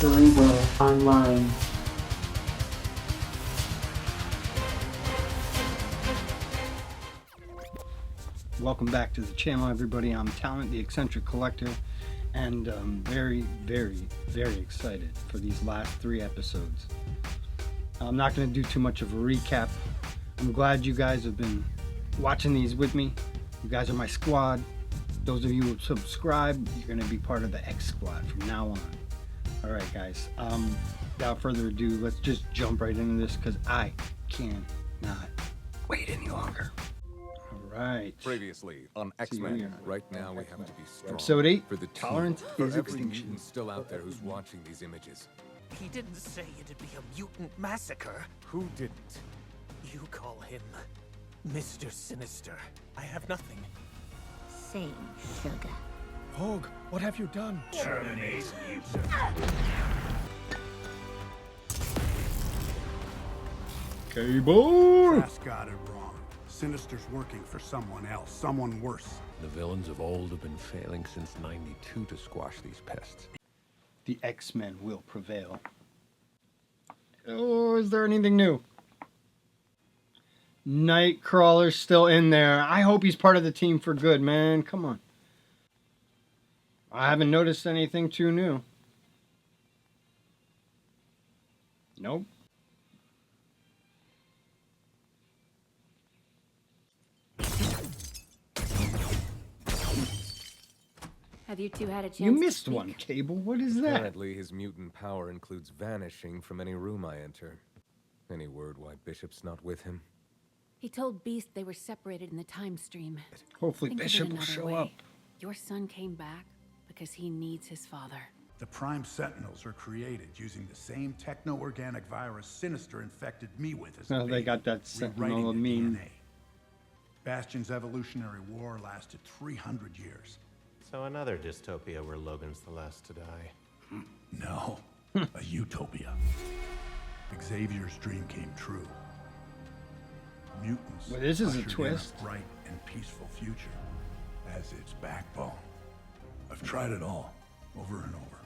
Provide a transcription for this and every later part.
Cerebro Online. Welcome back to the channel, everybody. I'm Talont the X-Centric Collector, and I'm very, very, very excited for these last 3 episodes. I'm not going to do too much of a recap. I'm glad you guys have been watching these with me. You guys are my squad. Those of you who subscribe, you're going to be part of the X Squad from now on. Alright guys, without further ado, let's just jump right into this because I cannot wait any longer. Alright. Previously on X-Men, right now we have to be strong. Episode 8, for the Talont for is every Extinction. mutant still out there who's watching these images. He didn't say it'd be a mutant massacre. Who didn't? You call him Mr. Sinister. I have nothing. Same, sugar. Hogue, what have you done? Terminate you. Cable! Trask got it wrong. Sinister's working for someone else, someone worse. The villains of old have been failing since '92 to squash these pests. The X-Men will prevail. Oh, is there anything new? Nightcrawler's still in there. I hope he's part of the team for good, man. Come on. I haven't noticed anything too new. Nope. Have you two had a chance You to missed speak? one, Cable. What is that? Apparently his mutant power includes vanishing from any room I enter. Any word why Bishop's not with him? He told Beast they were separated in the time stream. Hopefully Think of it Bishop will another show way. up. Your son came back because he needs his father. The Prime Sentinels are created using the same techno-organic virus Sinister infected me with as a Oh, they baby, got that rewriting Sentinel the meme. DNA. Bastion's evolutionary war lasted 300 years. So another dystopia where Logan's the last to die. No, a utopia. Xavier's dream came true. Mutants Well, this is a ushered in twist. a bright and peaceful future as its backbone. I've tried it all, over and over.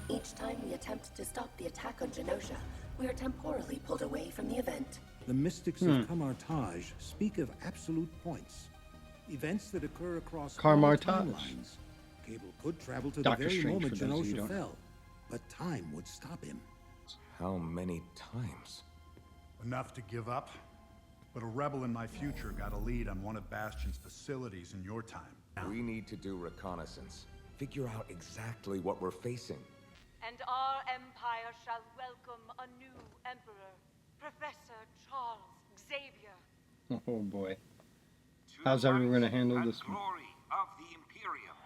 Each time we attempt to stop the attack on Genosha, we are temporally pulled away from the event. The mystics of Camartage speak of absolute points. Events that occur across all Camartage. timelines. Cable could travel to Doctor the very Strange, moment for those of you who Genosha don't. fell, but time would stop him. How many times? Enough to give up? But a rebel in my future got a lead on one of Bastion's facilities in your time. We need to do reconnaissance. Figure out exactly what we're facing. And our empire shall welcome a new emperor, Professor Charles Xavier. Oh boy. How's everyone going to handle this one?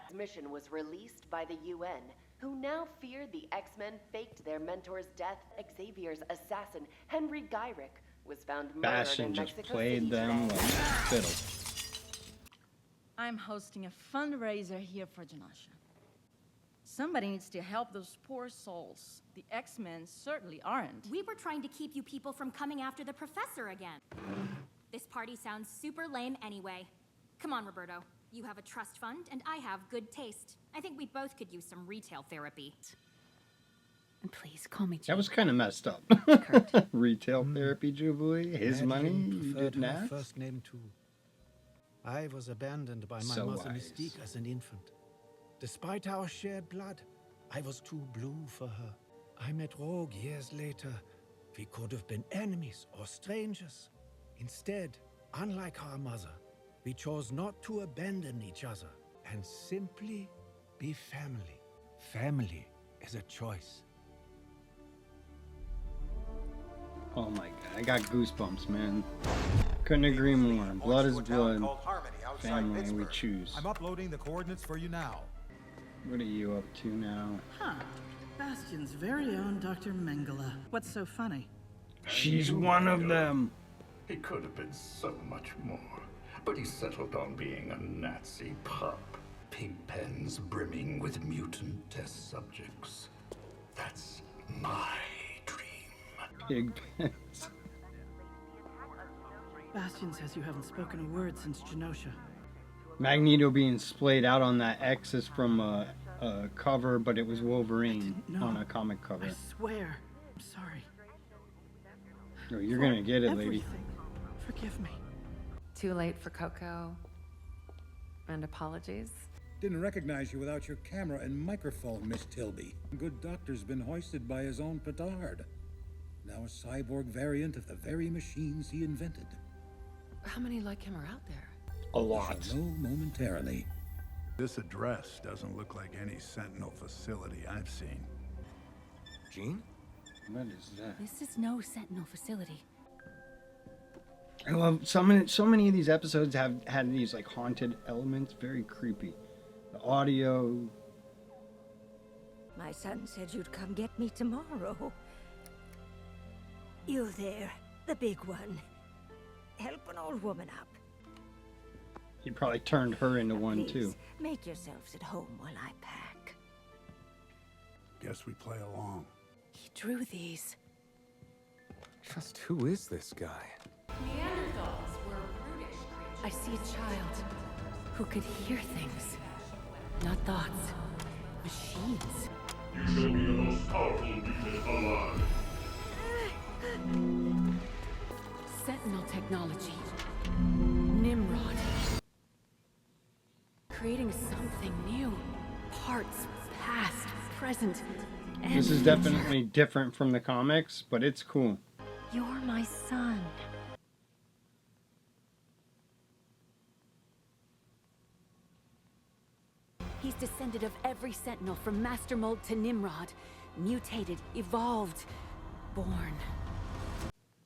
The mission was released by the UN, who now fear the X-Men faked their mentor's death. Xavier's assassin, Henry Gyrick, was found murdered Bastion in just Mexico played City them today. like fiddle. I'm hosting a fundraiser here for Genosha. Somebody needs to help those poor souls. The X-Men certainly aren't. We were trying to keep you people from coming after the professor again. This party sounds super lame anyway. Come on, Roberto. You have a trust fund, and I have good taste. I think we both could use some retail therapy. And please, call me Jane. That was kind of messed up. Retail therapy, Jubilee. His money. You didn't ask. First name too. I was abandoned by my So mother wise. Mystique as an infant. Despite our shared blood, I was too blue for her. I met Rogue years later. We could have been enemies or strangers. Instead, unlike our mother, we chose not to abandon each other and simply be family. Family is a choice. Oh my god, I got goosebumps, man. Couldn't agree more. Blood is blood. Family we choose. I'm uploading the coordinates for you now. What are you up to now? Huh. Bastion's very own Dr. Mengele. What's so funny? She's one of them. He could have been so much more, but he settled on being a Nazi pup. Pig pens brimming with mutant test subjects. That's my dream. Pig pens. Bastion says you haven't spoken a word since Genosha. Magneto being splayed out on that X is from cover, but it was Wolverine on a comic cover. I swear. I'm sorry. Oh, you're gonna get it, lady. Everything. Forgive me. Too late for Coco. And apologies. Didn't recognize you without your camera and microphone, Miss Tilby. Good doctor's been hoisted by his own petard. Now a cyborg variant of the very machines he invented. How many like him are out there? A lot. We shall know momentarily. This address doesn't look like any Sentinel facility I've seen. Jean? What is that? This is no Sentinel facility. I love so many of these episodes have had these like haunted elements, very creepy. The audio. My son said you'd come get me tomorrow. You there, the big one. Help an old woman up. He probably turned her into one Please, too. make yourselves at home while I pack. Guess we play along. He drew these. Just who is this guy? Neanderthals were brutish creatures. I see a child who could hear things. Not thoughts. Machines. You shall be the most powerful beast alive. Sentinel technology. Nimrod. Creating something new. Parts, past, present, and This is definitely different from the comics, but it's cool. You're my son. He's descended of every Sentinel from Master Mold to Nimrod. Mutated, evolved, born.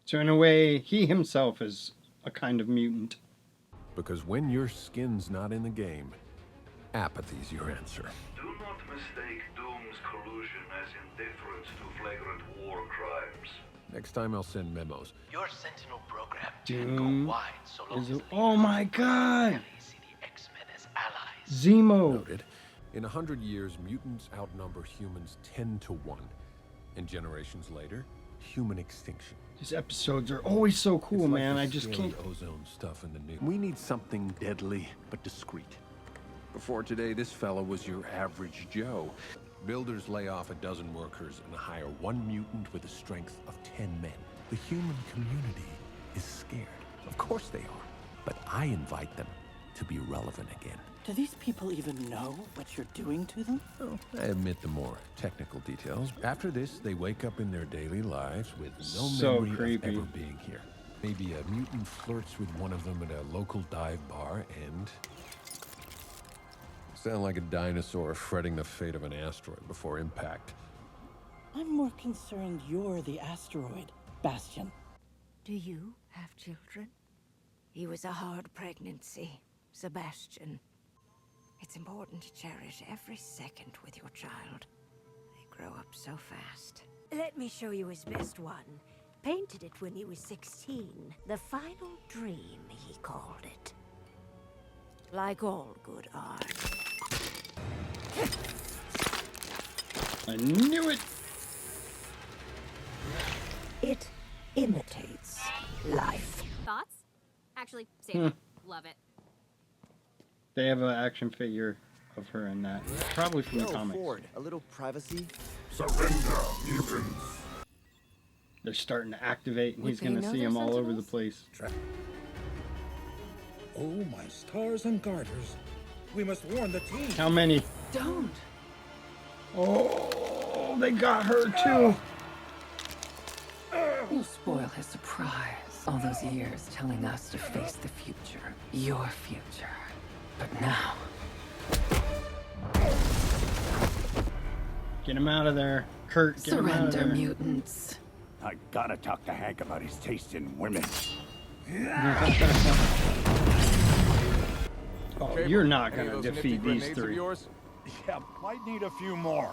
So in a way, he himself is a kind of mutant. Because when your skin's not in the game, apathy's your answer. Do not mistake Doom's collusion as indifference to flagrant war crimes. Next time I'll send memos. Your Sentinel program Doom can go wide so long is as a, oh my god! see the X-Men as allies. Zemo! Noted. In 100 years, mutants outnumber humans 10 to 1. And generations later, human extinction. These episodes are always so cool, It's like man. the I just scaly can't. ozone stuff in the news. We need something deadly but discreet. Before today, this fella was your average Joe. Builders lay off a dozen workers and hire one mutant with the strength of 10 men. The human community is scared. Of course they are. But I invite them to be relevant again. Do these people even know what you're doing to them? Oh, I admit the more technical details. After this, they wake up in their daily lives with no So memory creepy. of ever being here. Maybe a mutant flirts with one of them at a local dive bar and... sound like a dinosaur fretting the fate of an asteroid before impact. I'm more concerned you're the asteroid, Bastion. Do you have children? He was a hard pregnancy, Sebastian. It's important to cherish every second with your child. They grow up so fast. Let me show you his best one. Painted it when he was 16. The final dream, he called it. Like all good art. I knew it! It imitates life. Thoughts? Actually, same. Love it. They have an action figure of her in that. Probably from the comics. Ford, a little privacy. Surrender, mutants. They're starting to activate, and Would he's they going to know see they're them all over the Sentinels? place. Oh, my stars and garters. We must warn the team. How many? Don't. Oh, they got her too. You'll spoil his surprise. All those years telling us to face the future. Your future. But now... Get him out of there. Kurt, get him out of surrender, there. mutants. I gotta talk to Hank about his taste in women. Oh, you're not Any going of to those defeat nifty these grenades of three. yours? Yeah, might need a few more.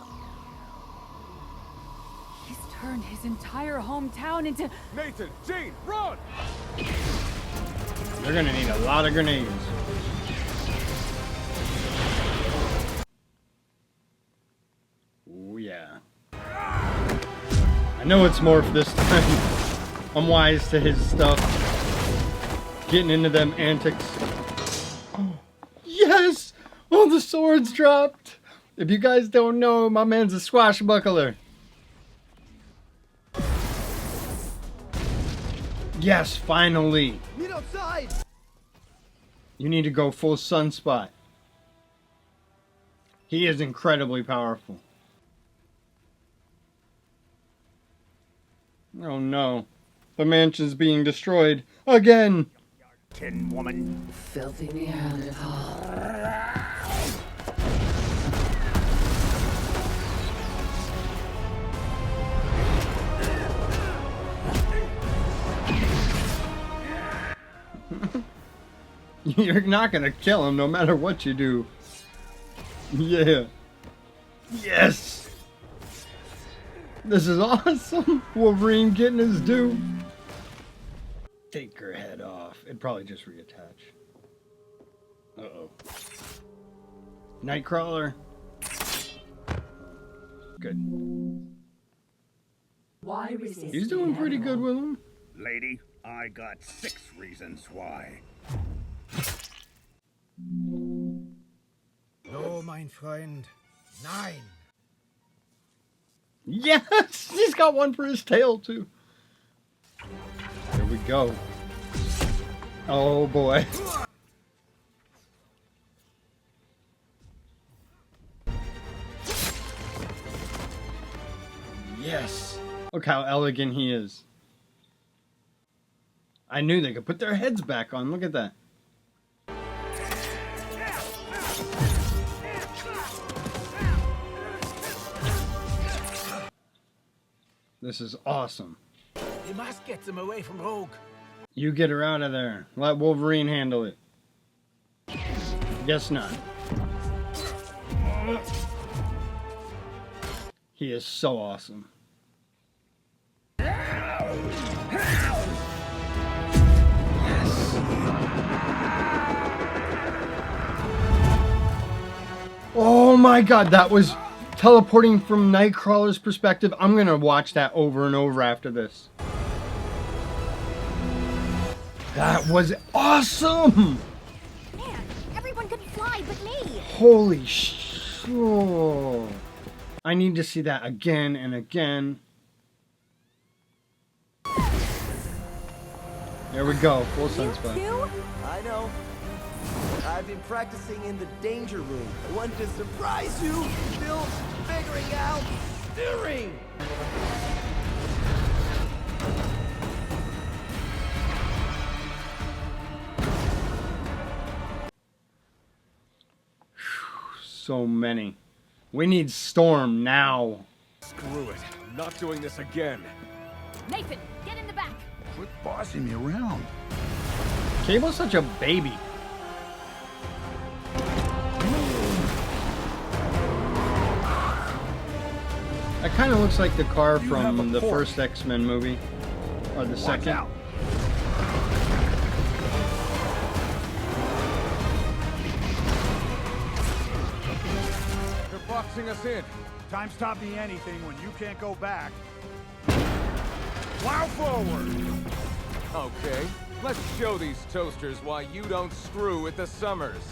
He's turned his entire hometown into... Nathan, Jean, run! They're going to need a lot of grenades. Oh, yeah. I know it's Morph this time. I'm wise to his stuff. Getting into them antics. Oh, yes! Oh, the swords dropped! If you guys don't know, my man's a swashbuckler. Yes, finally. Meet outside. You need to go full Sunspot. He is incredibly powerful. Oh no. The mansion's being destroyed again. Tin woman. Filthy Neanderthal. You're not gonna kill him no matter what you do. Yeah. Yes! This is awesome! Wolverine getting his due. Take her head off. It'd probably just reattach. Uh-oh. Nightcrawler. Good. Why resist? He's doing pretty good with him. Lady, I got 6 reasons why. No, mein Freund. Nein. Yes! He's got one for his tail, too. Here we go. Oh, boy. Yes! Look how elegant he is. I knew they could put their heads back on. Look at that. This is awesome. We must get them away from Rogue. You get her out of there. Let Wolverine handle it. Guess not. He is so awesome. Oh my god, that was teleporting from Nightcrawler's perspective. I'm gonna watch that over and over after this. That was awesome! Man, everyone could fly but me! Holy sh... Oh. I need to see that again and again. There we go, full Sunspot. I know. I've been practicing in the danger room. I wanted to surprise you, still figuring out steering. So many. We need Storm now. Screw it. I'm not doing this again. Nathan, get in the back! Quit bossing me around. Cable's such a baby. That kind of looks like the car from the first X-Men movie. Or the second. Out. They're boxing us in. Time stop me anything when you can't go back. Plow forward! Okay, let's show these toasters why you don't screw with the Summers.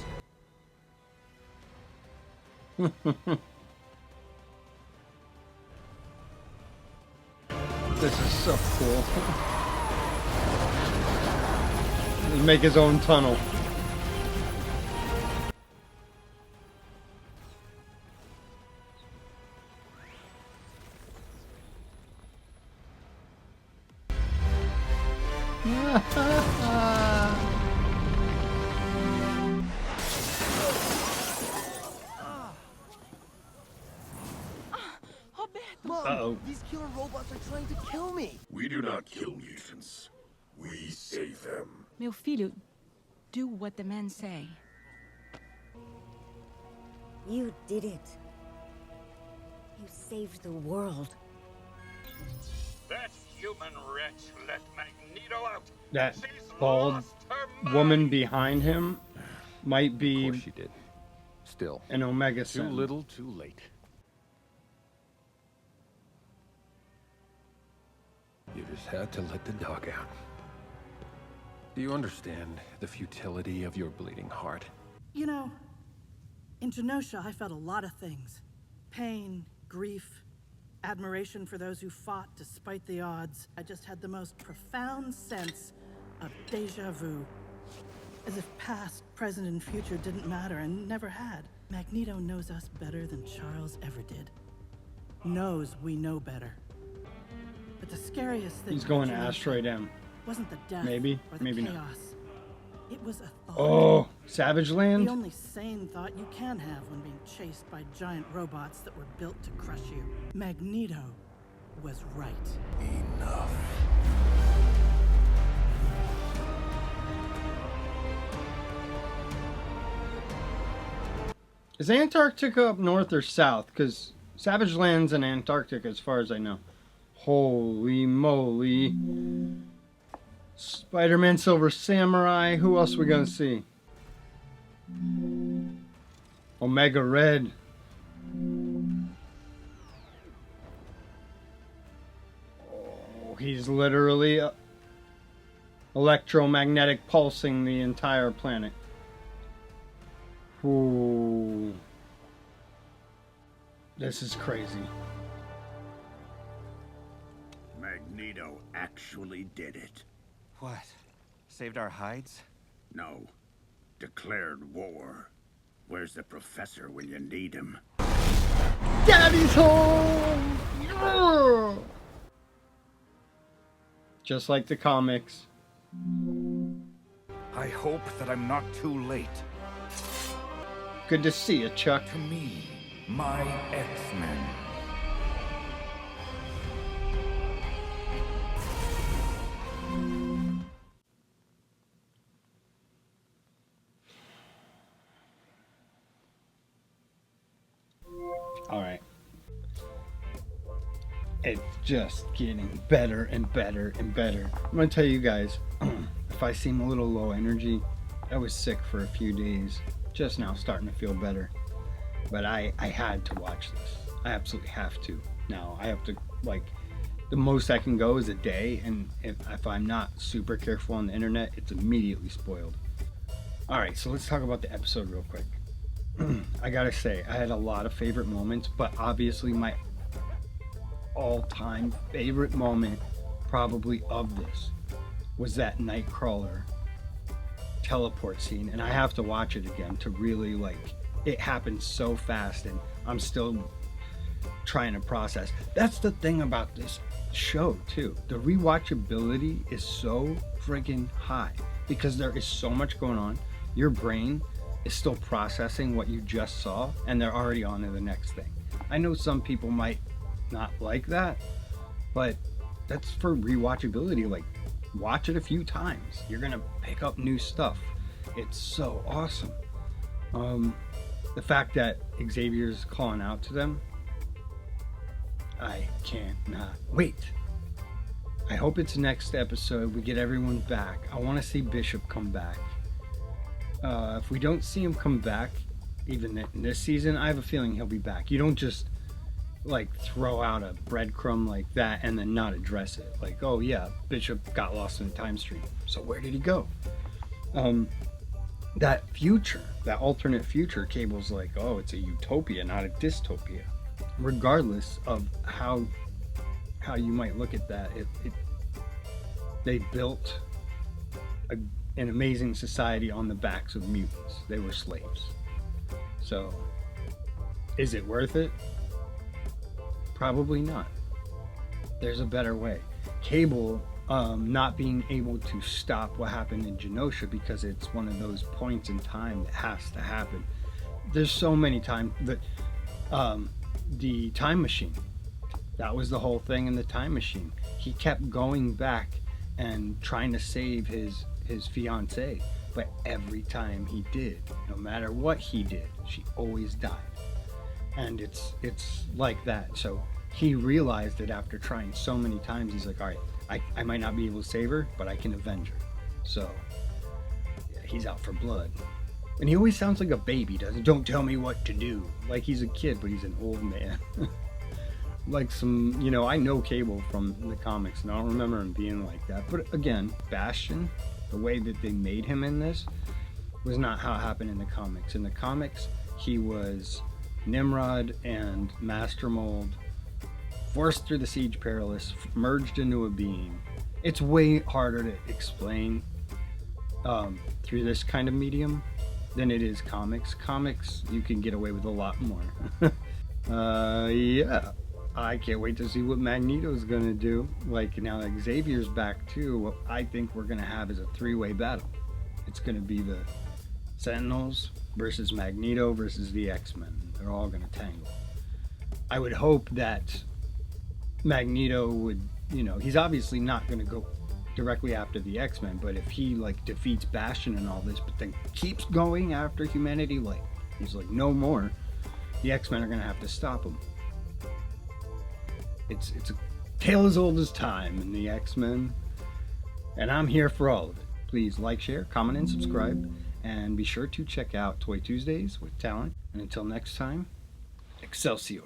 This is so cool. He make his own tunnel. Mom, these killer robots are trying to kill me. We do not kill mutants. We save them. Meu filho, do what the men say. You did it. You saved the world. That human wretch let Magneto out. That bald woman behind him might be Of course she did. Still, an Omega too Sin. little, too late. You just had to let the dog out. Do you understand the futility of your bleeding heart? You know, In Genosha, I felt a lot of things. Pain, grief, admiration for those who fought despite the odds. I just had the most profound sense of déjà vu. As if past, present, and future didn't matter and never had. Magneto knows us better than Charles ever did. Knows we know better. But the scariest thing... He's going to Asteroid M. Wasn't the death Maybe, or the maybe chaos. not. It was a thought. Oh, Savage Land? The only sane thought you can have when being chased by giant robots that were built to crush you. Magneto was right. Enough. Is Antarctica up north or south? Because Savage Land's in Antarctica as far as I know. Holy moly. Spider-Man, Silver Samurai. Who else are we going to see? Omega Red. Oh, he's literally electromagnetic pulsing the entire planet. Ooh. This is crazy. Magneto actually did it. What? Saved our hides? No. Declared war. Where's the professor when you need him? Daddy's home! Yeah! Just like the comics. I hope that I'm not too late. Good to see you, Chuck. To me, my X-Men. Alright. It's just getting better and better and better. I'm gonna tell you guys, if I seem a little low energy, I was sick for a few days. Just now starting to feel better. But I had to watch this. I absolutely have to. Now, I have to, like, the most I can go is a day, and if I'm not super careful on the internet, it's immediately spoiled. Alright, so let's talk about the episode real quick. I gotta say, I had a lot of favorite moments, but obviously my all-time favorite moment probably of this was that Nightcrawler teleport scene, and I have to watch it again to really, like, it happened so fast and I'm still trying to process. That's the thing about this show too. The rewatchability is so friggin' high because there is so much going on. Your brain is still processing what you just saw and they're already on to the next thing. I know some people might not like that, but that's for rewatchability. Like, watch it a few times. You're gonna pick up new stuff. It's so awesome. The fact that Xavier's calling out to them, I cannot wait. I hope it's next episode. We get everyone back. I want to see Bishop come back. If we don't see him come back, even in this season, I have a feeling he'll be back. You don't just like throw out a breadcrumb like that and then not address it. Like, oh yeah, Bishop got lost in the time stream. So where did he go? That future, that alternate future, Cable's like, oh, it's a utopia, not a dystopia. Regardless of how you might look at that, they built an amazing society on the backs of mutants. They were slaves. So, is it worth it? Probably not. There's a better way. Cable not being able to stop what happened in Genosha because it's one of those points in time that has to happen. There's so many times that the time machine, that was the whole thing in the time machine. He kept going back and trying to save his fiancée, but every time he did, no matter what he did, she always died. And it's like that. So he realized it after trying so many times. He's like, all right, I might not be able to save her, but I can avenge her. So yeah, he's out for blood. And he always sounds like a baby, doesn't? Don't tell me what to do. Like he's a kid, but he's an old man. Like some, I know Cable from the comics, and I don't remember him being like that. But again, Bastion, the way that they made him in this, was not how it happened in the comics. In the comics, he was Nimrod and Master Mold, forced through the Siege Perilous, merged into a being. It's way harder to explain through this kind of medium than it is comics. Comics, you can get away with a lot more. Yeah, I can't wait to see what Magneto's gonna do. Like, now that Xavier's back too, what I think we're gonna have is a three-way battle. It's gonna be the Sentinels versus Magneto versus the X-Men. They're all gonna tangle. I would hope that Magneto would, you know, he's obviously not gonna go directly after the X-Men, but if he like defeats Bastion and all this, but then keeps going after humanity, like he's like, no more, the X-Men are gonna have to stop him. It's a tale as old as time in the X-Men, and I'm here for all of it. Please like, share, comment, and subscribe, and be sure to check out Toy Tuesdays with Talent. And until next time, Excelsior.